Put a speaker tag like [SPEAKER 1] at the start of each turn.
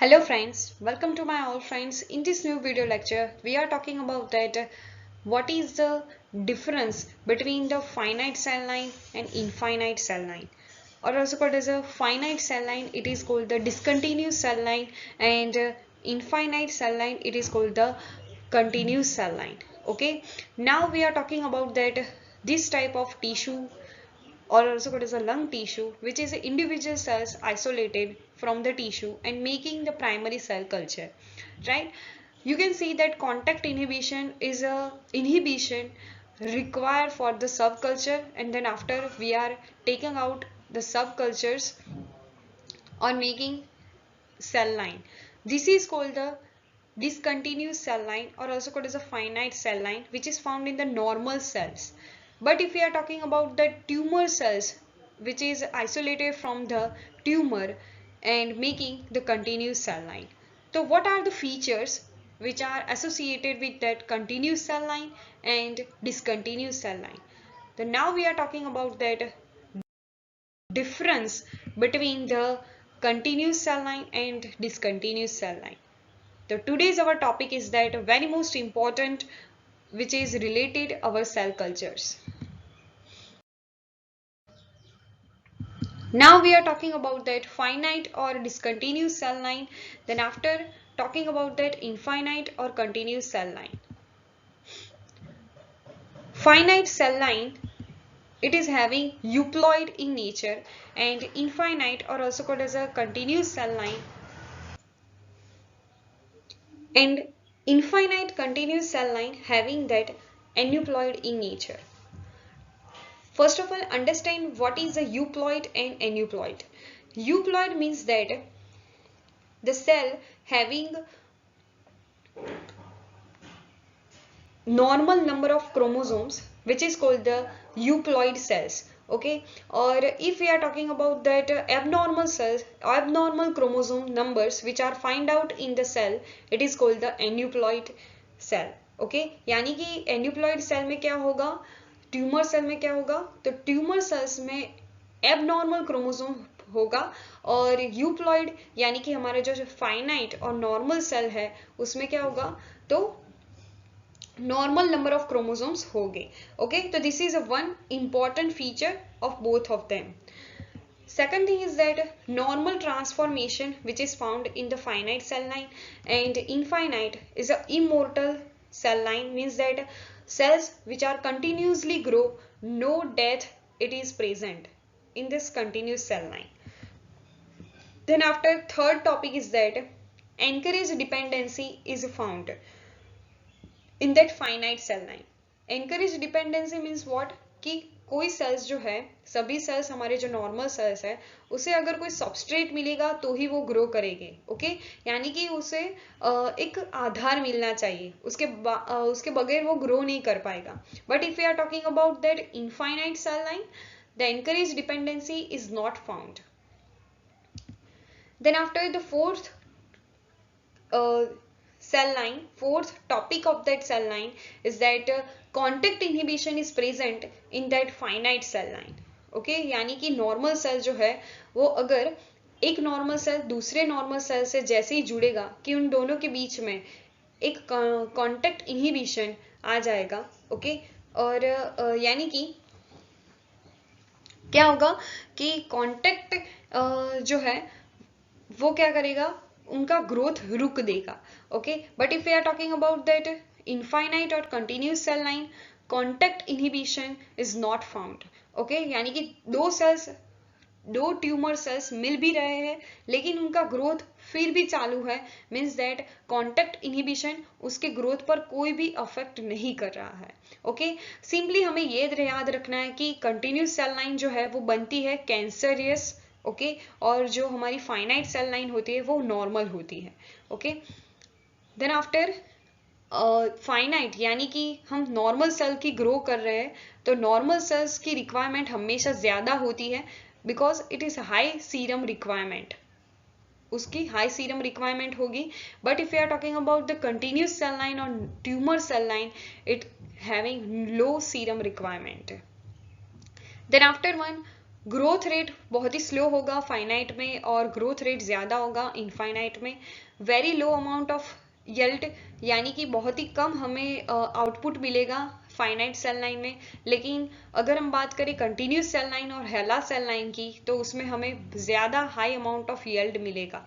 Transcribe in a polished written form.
[SPEAKER 1] Hello friends, welcome to my all friends. In this new video lecture, we are talking about that what is the difference between the finite cell line and infinite cell line, or also called as a finite cell line. It is called the discontinuous cell line, and infinite cell line it is called the continuous cell line. Okay, now we are talking about that this type of tissue or also called as a lung tissue, which is individual cells isolated from the tissue and making the primary cell culture, right? You can see that contact inhibition is a inhibition required for the subculture, and then after we are taking out the subcultures or making cell line. This is called the discontinuous cell line or also called as a finite cell line, which is found in the normal cells. But if we are talking about the tumor cells, which is isolated from the tumor and making the continuous cell line. So what are the features which are associated with that continuous cell line and discontinuous cell line? So now we are talking about that difference between the continuous cell line and discontinuous cell line. So today's our topic is that very most important, which is related our cell cultures. Now we are talking about that finite or discontinuous cell line. Then after talking about that infinite or continuous cell line. Finite cell line, it is having euploid in nature, and infinite or also called as a continuous cell line and infinite continuous cell line having that aneuploid in nature. First of all, understand what is a euploid and aneuploid. Euploid means that the cell having normal number of chromosomes, which is called the euploid cells. Okay, or if we are talking about that abnormal cells, abnormal chromosome numbers which are find out in the cell, it is called the aneuploid cell. Okay, यानी कि aneuploid cell में क्या होगा, tumour cell में क्या होगा, तो tumour cells में एबनॉर्मल क्रोमोसोम होगा, और यूप्लॉइड यानी कि हमारा जो फाइनाइट और नॉर्मल सेल है उसमें क्या होगा, तो normal number of chromosomes होंगे. Okay, so this is a one important feature of both of them. Second thing is that normal transformation which is found in the finite cell line and infinite is a immortal cell line, means that cells which are continuously grow, no death it is present in this continuous cell line. Then after third topic is that encourage dependency is found in that finite cell line. Encourage dependency means what, कि कोई sales जो है, सभी sales हमारे जो normal sales है, उसे अगर कोई सबस्ट्रेट मिलेगा तो ही वो ग्रो करेंगे. ओके, यानी कि उसे एक आधार मिलना चाहिए, उसके बगैर वो ग्रो नहीं कर पाएगा. But if you are talking about that infinite cell line, the anchorage dependency is not found. Then after the fourth cell line, fourth topic of that cell line is that contact inhibition is present in that finite cell line. Okay, यानी कि normal cell जो है वो अगर एक normal cell दूसरे normal cell से जैसे ही जुड़ेगा कि उन दोनों के बीच में एक कॉन्टेक्ट इनहिबिशन आ जाएगा. ओके, और यानी कि क्या होगा कि कॉन्टेक्ट जो है वो क्या करेगा, उनका ग्रोथ रुक देगा. Okay, but if we are talking about that infinite और continuous cell line, contact inhibition is not found. Okay, यानी कि दो ट्यूमर सेल्स मिल भी रहे हैं लेकिन उनका ग्रोथ फिर भी चालू है, मीन्स दैट कॉन्टेक्ट इनहिबिशन उसके ग्रोथ पर कोई भी अफेक्ट नहीं कर रहा है. ओके, सिंपली हमें ये याद रखना है कि कंटिन्यूस सेल लाइन जो है वो बनती है कैंसरियस. ओके, और जो हमारी फाइनाइट सेल लाइन होती है वो नॉर्मल होती है. ओके, देन आफ्टर फाइनाइट यानी कि हम नॉर्मल सेल की ग्रो कर रहे हैं, तो नॉर्मल सेल्स की रिक्वायरमेंट हमेशा ज्यादा होती है because it is high serum requirement, उसकी हाई सीरम रिक्वायरमेंट होगी. But if you are talking about the continuous cell line और tumour cell line, it having low serum requirement. Then after one growth rate बहुत ही slow होगा finite में और growth rate ज़्यादा होगा इनफाइनाइट में। वेरी लो अमाउंट ऑफ यल्ट यानी कि बहुत ही कम हमें आउटपुट मिलेगा फाइनाइट सेल लाइन में। लेकिन अगर हम बात करें कंटिन्यूस सेल लाइन और हेला सेल लाइन की तो उसमें हमें ज़्यादा हाई अमाउंट ऑफ यल्ड मिलेगा।